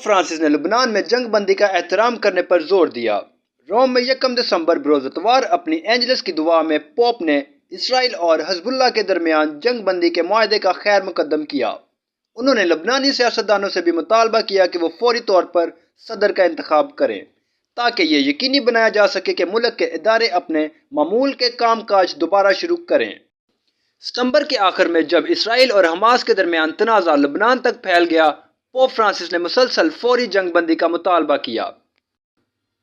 Francis نے لبنان میں جنگ بندی کا احترام کرنے پر زور دیا۔ روم میں 1 دسمبر بروز اتوار اپنی اینجلس کی دعا میں پوپ نے اسرائیل اور حزب اللہ کے درمیان جنگ بندی کے معاہدے کا خیر مقدم کیا۔ انہوں نے لبنانی سیاستدانوں سے بھی مطالبہ کیا کہ وہ فوری طور پر صدر کا انتخاب کریں تاکہ یہ یقینی بنایا جا سکے کہ ملک کے ادارے اپنے معمول کے کام کاج دوبارہ شروع کریں۔ ستمبر کے آخر میں جب اسرائیل اور حماس کے درمیان تنازع لبنان تک پھیل گیا، پوپ فرانسس نے مسلسل فوری جنگ بندی کا مطالبہ کیا،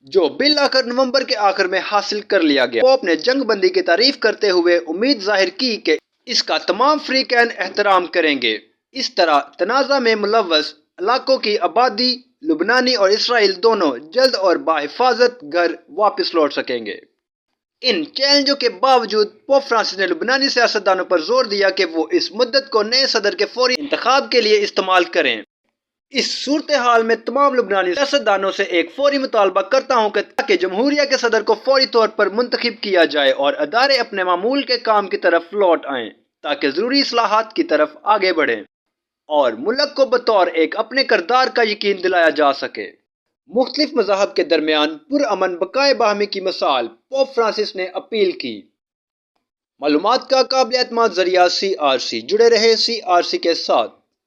جو بالآخر نومبر کے آخر میں حاصل کر لیا گیا۔ پوپ نے جنگ بندی کی تعریف کرتے ہوئے امید ظاہر کی کہ اس کا تمام فریقین احترام کریں گے۔ اس طرح تنازع میں ملوث علاقوں کی آبادی لبنانی اور اسرائیل دونوں جلد اور بحفاظت گھر واپس لوٹ سکیں گے۔ ان چیلنجوں کے باوجود پوپ فرانسس نے لبنانی سیاستدانوں پر زور دیا کہ وہ اس مدت کو نئے صدر کے فوری انتخاب کے لیے استعمال کریں۔ اس صورتحال میں تمام لبنانی سیاستدانوں سے ایک فوری مطالبہ کرتا ہوں کہ تاکہ جمہوریہ کے صدر کو فوری طور پر منتخب کیا جائے اور ادارے اپنے معمول کے کام کی طرف لوٹ آئیں تاکہ ضروری اصلاحات کی طرف آگے بڑھیں اور ملک کو بطور ایک اپنے کردار کا یقین دلایا جا سکے۔ مختلف مذاہب کے درمیان پرامن بقائے باہمی کی مثال پوپ فرانسس نے اپیل کی۔ معلومات کا قابل اعتماد ذریعہ CRC، جڑے رہے CRC کے ساتھ۔